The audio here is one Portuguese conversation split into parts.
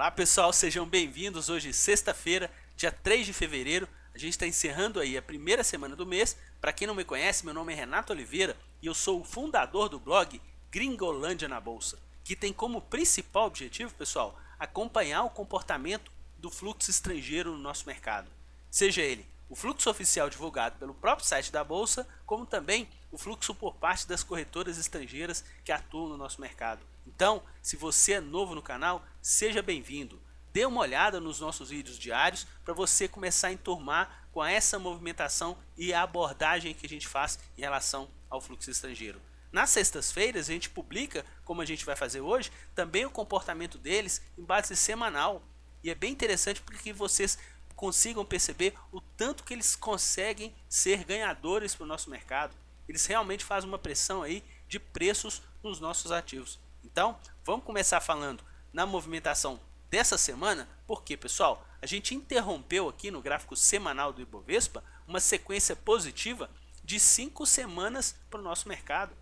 Olá pessoal, sejam bem-vindos. Hoje, sexta-feira, dia 3 de fevereiro, a gente está encerrando aí a primeira semana do mês. Para quem não me conhece, meu nome é Renato Oliveira e eu sou o fundador do blog Gringolândia na Bolsa, que tem como principal objetivo, pessoal, acompanhar o comportamento do fluxo estrangeiro no nosso mercado. Seja ele o fluxo oficial divulgado pelo próprio site da Bolsa, como também o fluxo por parte das corretoras estrangeiras que atuam no nosso mercado. Então, se você é novo no canal, seja bem-vindo. Dê uma olhada nos nossos vídeos diários para você começar a enturmar com essa movimentação e a abordagem que a gente faz em relação ao fluxo estrangeiro. Nas sextas-feiras a gente publica, como a gente vai fazer hoje, também o comportamento deles em base semanal. E é bem interessante porque vocês consigam perceber o tanto que eles conseguem ser ganhadores para o nosso mercado. Eles realmente fazem uma pressão aí de preços nos nossos ativos. Então, vamos começar falando na movimentação dessa semana, porque, pessoal, a gente interrompeu aqui no gráfico semanal do Ibovespa uma sequência positiva de 5 semanas para o nosso mercado,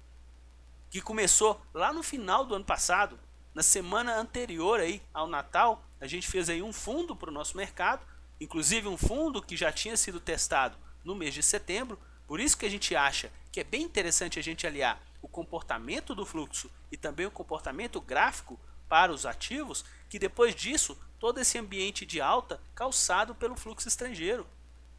que começou lá no final do ano passado. Na semana anterior aí ao Natal, a gente fez aí um fundo para o nosso mercado, inclusive um fundo que já tinha sido testado no mês de setembro. Por isso que a gente acha que é bem interessante a gente aliar o comportamento do fluxo e também o comportamento gráfico para os ativos, que depois disso, todo esse ambiente de alta calçado pelo fluxo estrangeiro.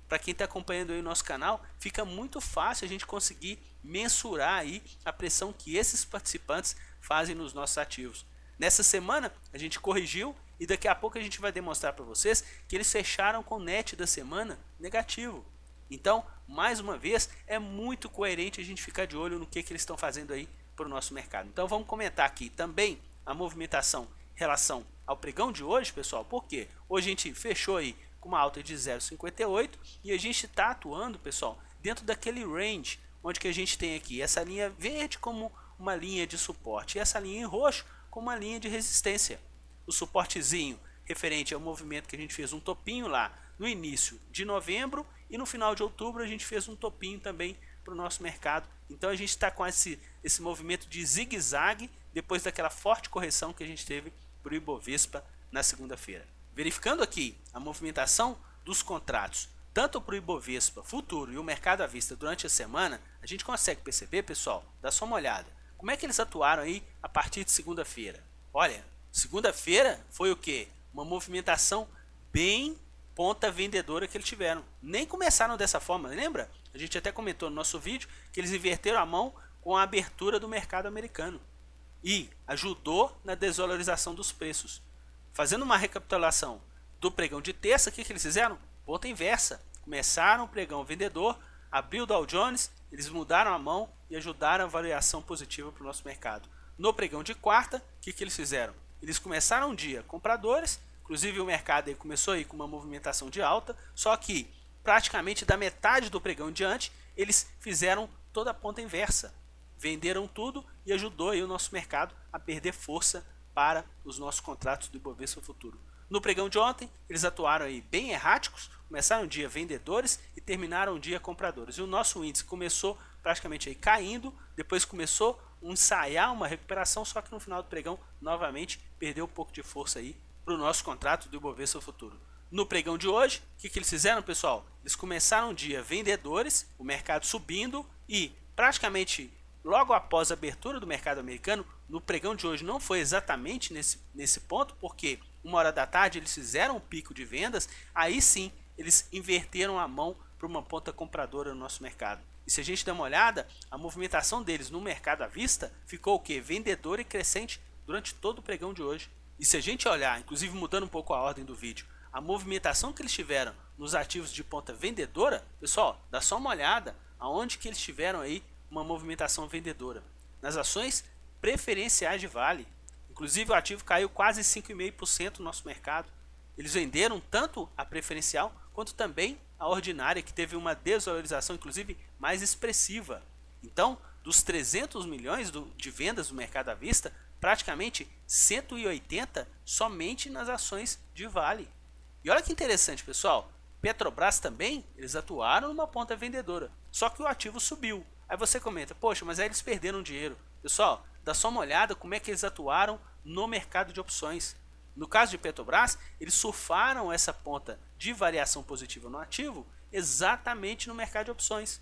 Para quem está acompanhando aí o nosso canal, fica muito fácil a gente conseguir mensurar aí a pressão que esses participantes fazem nos nossos ativos. Nessa semana a gente corrigiu e daqui a pouco a gente vai demonstrar para vocês que eles fecharam com o net da semana negativo. Então, mais uma vez, é muito coerente a gente ficar de olho no que eles estão fazendo aí para o nosso mercado. Então vamos comentar aqui também a movimentação em relação ao pregão de hoje, pessoal, porque hoje a gente fechou aí com uma alta de 0,58 e a gente está atuando, pessoal, dentro daquele range onde que a gente tem aqui essa linha verde como uma linha de suporte e essa linha em roxo como uma linha de resistência. O suportezinho referente ao movimento que a gente fez um topinho lá no início de novembro e no final de outubro a gente fez um topinho também para o nosso mercado. Então a gente está com esse movimento de zigue-zague depois daquela forte correção que a gente teve para o Ibovespa na segunda-feira. Verificando aqui a movimentação dos contratos, tanto para o Ibovespa futuro e o mercado à vista durante a semana, a gente consegue perceber, pessoal, dá só uma olhada, como é que eles atuaram aí a partir de segunda-feira. Olha, segunda-feira foi o que? Uma movimentação bem ponta vendedora que eles tiveram. Nem começaram dessa forma, lembra? A gente até comentou no nosso vídeo que eles inverteram a mão com a abertura do mercado americano e ajudou na desvalorização dos preços. Fazendo uma recapitulação do pregão de terça, o que eles fizeram? Ponta inversa. Começaram o pregão vendedor, abriu o Dow Jones, eles mudaram a mão e ajudaram a variação positiva para o nosso mercado. No pregão de quarta, o que eles fizeram? Eles começaram um dia compradores, inclusive o mercado aí começou aí com uma movimentação de alta, só que praticamente da metade do pregão em diante, eles fizeram toda a ponta inversa. Venderam tudo e ajudou aí o nosso mercado a perder força para os nossos contratos do Ibovespa futuro. No pregão de ontem, eles atuaram aí bem erráticos, começaram o dia vendedores e terminaram o dia compradores. E o nosso índice começou praticamente aí caindo, depois começou a ensaiar uma recuperação, só que no final do pregão novamente perdeu um pouco de força aí para o nosso contrato do Ibovespa futuro. No pregão de hoje, o que eles fizeram, pessoal? Eles começaram o dia vendedores, o mercado subindo e praticamente logo após a abertura do mercado americano, no pregão de hoje não foi exatamente nesse ponto, porque 1h da tarde eles fizeram um pico de vendas, aí sim eles inverteram a mão para uma ponta compradora no nosso mercado. E se a gente der uma olhada, a movimentação deles no mercado à vista ficou o que? Vendedor e crescente durante todo o pregão de hoje. E se a gente olhar, inclusive mudando um pouco a ordem do vídeo, a movimentação que eles tiveram nos ativos de ponta vendedora, pessoal, dá só uma olhada aonde que eles tiveram aí uma movimentação vendedora. Nas ações preferenciais de Vale, inclusive o ativo caiu quase 5,5% no nosso mercado. Eles venderam tanto a preferencial quanto também a ordinária, que teve uma desvalorização inclusive mais expressiva. Então, dos 300 milhões de vendas do mercado à vista, praticamente 180 somente nas ações de Vale. E olha que interessante, pessoal, Petrobras também, eles atuaram numa ponta vendedora, só que o ativo subiu. Aí você comenta, poxa, mas aí eles perderam dinheiro. Pessoal, dá só uma olhada como é que eles atuaram no mercado de opções. No caso de Petrobras, eles surfaram essa ponta de variação positiva no ativo exatamente no mercado de opções.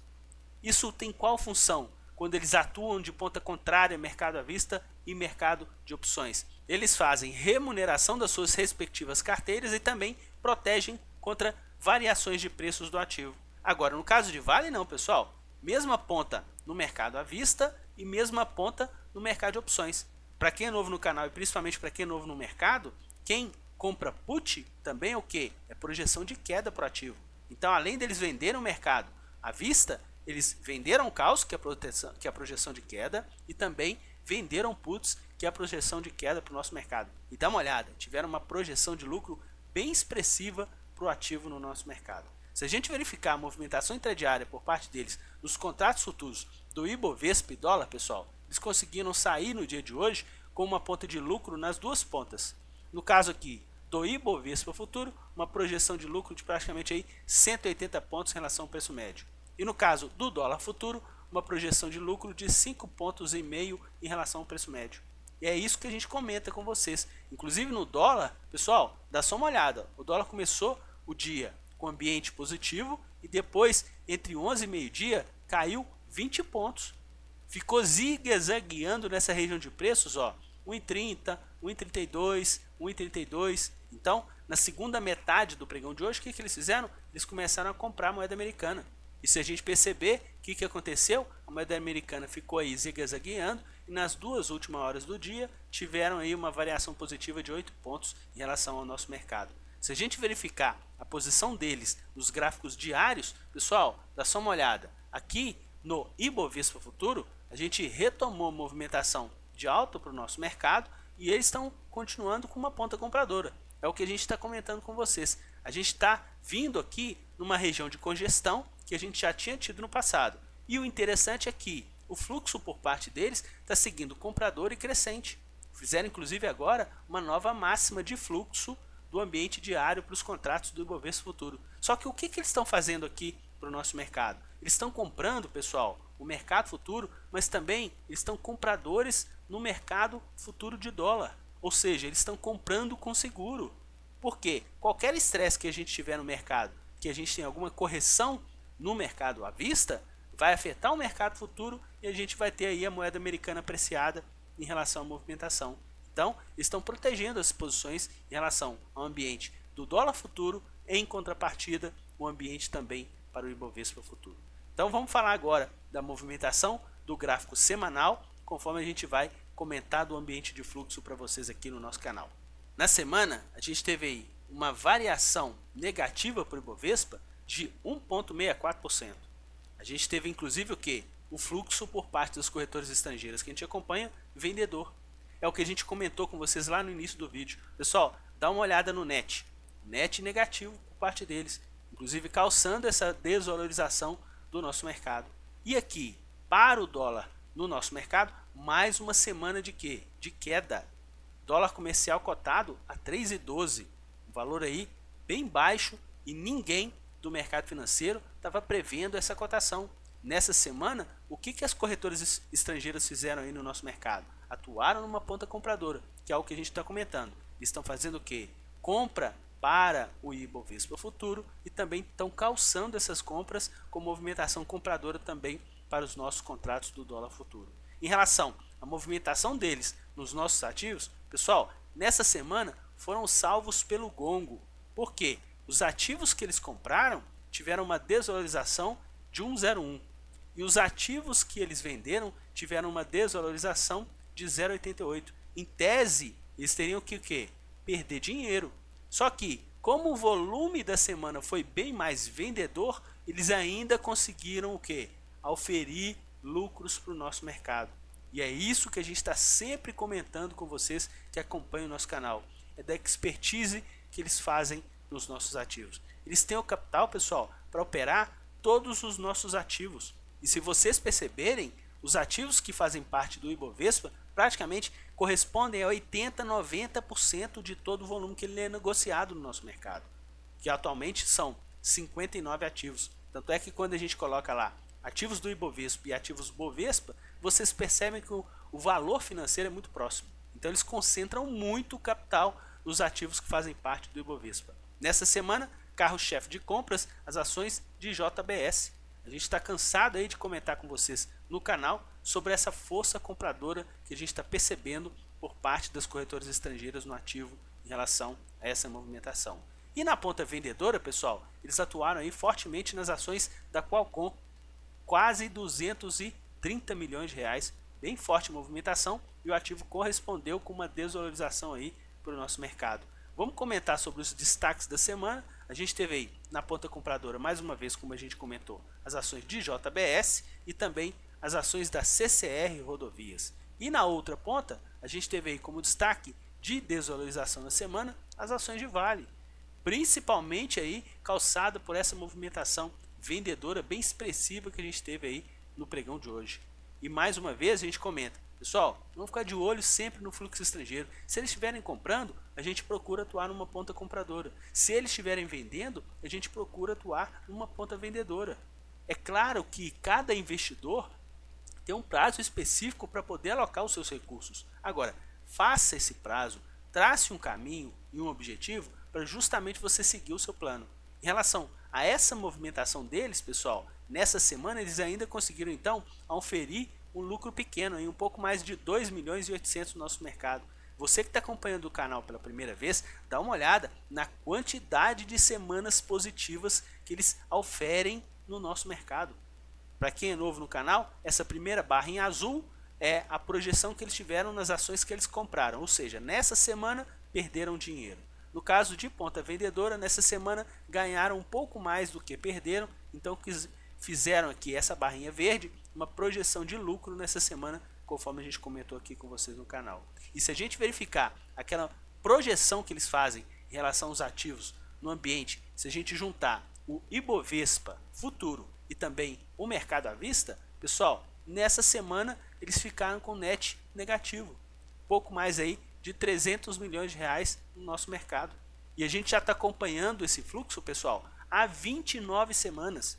Isso tem qual função? Quando eles atuam de ponta contrária, mercado à vista e mercado de opções. Eles fazem remuneração das suas respectivas carteiras e também protegem contra variações de preços do ativo. Agora, no caso de Vale não, pessoal. Mesma ponta no mercado à vista e mesma ponta no mercado de opções. Para quem é novo no canal e principalmente para quem é novo no mercado, quem compra put também é o que? É projeção de queda para o ativo. Então, além deles venderem o mercado à vista, eles venderam calls, que é a projeção de queda, e também venderam puts, que é a projeção de queda para o nosso mercado. E dá uma olhada, tiveram uma projeção de lucro bem expressiva para o ativo no nosso mercado. Se a gente verificar a movimentação intradiária por parte deles nos contratos futuros do Ibovespa e dólar, pessoal, eles conseguiram sair no dia de hoje com uma ponta de lucro nas duas pontas. No caso aqui do Ibovespa futuro, uma projeção de lucro de praticamente aí 180 pontos em relação ao preço médio. E no caso do dólar futuro, uma projeção de lucro de 5,5 pontos em relação ao preço médio. E é isso que a gente comenta com vocês. Inclusive no dólar, pessoal, dá só uma olhada. O dólar começou o dia com ambiente positivo e depois, entre 11 e meio-dia, caiu 20 pontos. Ficou zigue-zagueando nessa região de preços, ó, 1,30, 1,32, 1,32. Então, na segunda metade do pregão de hoje, o que eles fizeram? Eles começaram a comprar a moeda americana. E se a gente perceber, o que aconteceu? A moeda americana ficou aí zigue-zagueando e nas duas últimas horas do dia tiveram aí uma variação positiva de 8 pontos em relação ao nosso mercado. Se a gente verificar a posição deles nos gráficos diários, pessoal, dá só uma olhada. Aqui no Ibovespa Futuro, a gente retomou a movimentação de alta para o nosso mercado e eles estão continuando com uma ponta compradora. É o que a gente está comentando com vocês. A gente está vindo aqui numa região de congestão que a gente já tinha tido no passado. E o interessante é que o fluxo por parte deles está seguindo comprador e crescente. Fizeram inclusive agora uma nova máxima de fluxo do ambiente diário para os contratos do Ibovespa Futuro. Só que o que eles estão fazendo aqui para o nosso mercado? Eles estão comprando, pessoal, o mercado futuro, mas também eles estão compradores no mercado futuro de dólar. Ou seja, eles estão comprando com seguro. Por quê? Qualquer estresse que a gente tiver no mercado, que a gente tem alguma correção no mercado à vista, vai afetar o mercado futuro e a gente vai ter aí a moeda americana apreciada em relação à movimentação. Então, estão protegendo as posições em relação ao ambiente do dólar futuro, em contrapartida, o ambiente também para o Ibovespa futuro. Então, vamos falar agora da movimentação do gráfico semanal, conforme a gente vai comentar do ambiente de fluxo para vocês aqui no nosso canal. Na semana, a gente teve aí uma variação negativa para o Ibovespa de 1,64%. A gente teve inclusive o que? O fluxo por parte dos corretores estrangeiros que a gente acompanha, vendedor. É o que a gente comentou com vocês lá no início do vídeo. Pessoal, dá uma olhada no net. Net negativo por parte deles, inclusive causando essa desvalorização do nosso mercado. E aqui, para o dólar no nosso mercado, mais uma semana de quê? De queda. Dólar comercial cotado a 3,12. Um valor aí bem baixo e ninguém do mercado financeiro estava prevendo essa cotação. Nessa semana, o que as corretoras estrangeiras fizeram aí no nosso mercado? Atuaram numa ponta compradora, que é o que a gente está comentando. Eles estão fazendo o quê? Compra para o Ibovespa Futuro e também estão calçando essas compras com movimentação compradora também para os nossos contratos do dólar futuro. Em relação à movimentação deles nos nossos ativos, pessoal, nessa semana foram salvos pelo gongo. Por quê? Os ativos que eles compraram tiveram uma desvalorização de 1,01 e os ativos que eles venderam tiveram uma desvalorização de 0,88. Em tese, eles teriam que o quê? Perder dinheiro. Só que, como o volume da semana foi bem mais vendedor, eles ainda conseguiram o quê? Auferir lucros para o nosso mercado. E é isso que a gente está sempre comentando com vocês que acompanham o nosso canal. É da expertise que eles fazem nos nossos ativos. Eles têm o capital, pessoal, para operar todos os nossos ativos. E se vocês perceberem, os ativos que fazem parte do Ibovespa praticamente correspondem a 80%, 90% de todo o volume que ele é negociado no nosso mercado, que atualmente são 59 ativos. Tanto é que quando a gente coloca lá ativos do Ibovespa e ativos Bovespa, vocês percebem que o valor financeiro é muito próximo. Então eles concentram muito capital os ativos que fazem parte do Ibovespa. Nessa semana, carro-chefe de compras, as ações de JBS. A gente está cansado aí de comentar com vocês no canal sobre essa força compradora que a gente está percebendo por parte das corretoras estrangeiras no ativo em relação a essa movimentação. E na ponta vendedora, pessoal, eles atuaram aí fortemente nas ações da Qualcomm, quase 230 milhões de reais, bem forte movimentação, e o ativo correspondeu com uma desvalorização aí para o nosso mercado. Vamos comentar sobre os destaques da semana. A gente teve aí na ponta compradora, mais uma vez, como a gente comentou, as ações de JBS e também as ações da CCR Rodovias. E na outra ponta, a gente teve aí como destaque de desvalorização na semana as ações de Vale, principalmente aí calçada por essa movimentação vendedora bem expressiva que a gente teve aí no pregão de hoje. E mais uma vez a gente comenta, pessoal, vamos ficar de olho sempre no fluxo estrangeiro. Se eles estiverem comprando, a gente procura atuar numa ponta compradora. Se eles estiverem vendendo, a gente procura atuar numa ponta vendedora. É claro que cada investidor tem um prazo específico para poder alocar os seus recursos. Agora, faça esse prazo, trace um caminho e um objetivo para justamente você seguir o seu plano. Em relação a essa movimentação deles, pessoal, nessa semana eles ainda conseguiram então auferir um lucro pequeno, um pouco mais de 2 milhões e 800 no nosso mercado. Você que está acompanhando o canal pela primeira vez, dá uma olhada na quantidade de semanas positivas que eles oferem no nosso mercado. Para quem é novo no canal, essa primeira barra em azul é a projeção que eles tiveram nas ações que eles compraram, ou seja, nessa semana perderam dinheiro. No caso de ponta vendedora, nessa semana ganharam um pouco mais do que perderam, então fizeram aqui essa barrinha verde, uma projeção de lucro nessa semana, conforme a gente comentou aqui com vocês no canal. E se a gente verificar aquela projeção que eles fazem em relação aos ativos no ambiente, se a gente juntar o Ibovespa futuro e também o mercado à vista, pessoal, nessa semana eles ficaram com net negativo, pouco mais aí de 300 milhões de reais no nosso mercado. E a gente já está acompanhando esse fluxo, pessoal, há 29 semanas,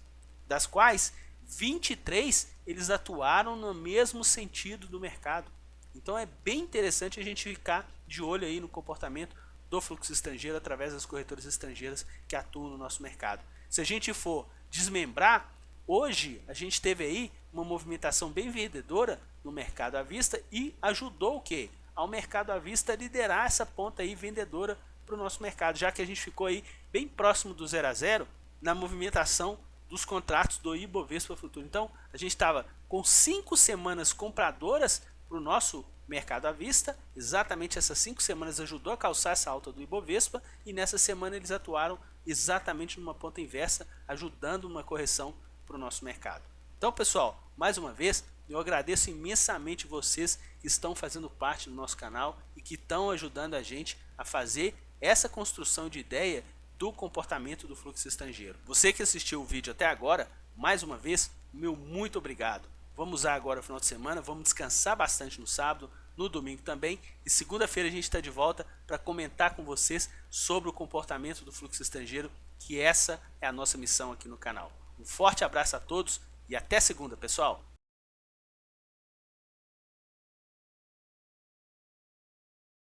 das quais 23 eles atuaram no mesmo sentido do mercado. Então é bem interessante a gente ficar de olho aí no comportamento do fluxo estrangeiro através das corretoras estrangeiras que atuam no nosso mercado. Se a gente for desmembrar, hoje a gente teve aí uma movimentação bem vendedora no mercado à vista e ajudou o quê? Ao mercado à vista liderar essa ponta aí vendedora para o nosso mercado, já que a gente ficou aí bem próximo do 0 a 0 na movimentação dos contratos do Ibovespa futuro. Então a gente estava com 5 semanas compradoras para o nosso mercado à vista, exatamente essas 5 semanas ajudou a calçar essa alta do Ibovespa, e nessa semana eles atuaram exatamente numa ponta inversa, ajudando uma correção para o nosso mercado. Então, pessoal, mais uma vez eu agradeço imensamente vocês que estão fazendo parte do nosso canal e que estão ajudando a gente a fazer essa construção de ideia do comportamento do fluxo estrangeiro. Você que assistiu o vídeo até agora, mais uma vez, meu muito obrigado. Vamos usar agora o final de semana, vamos descansar bastante no sábado, no domingo também, e segunda-feira a gente está de volta para comentar com vocês sobre o comportamento do fluxo estrangeiro, que essa é a nossa missão aqui no canal. Um forte abraço a todos e até segunda, pessoal!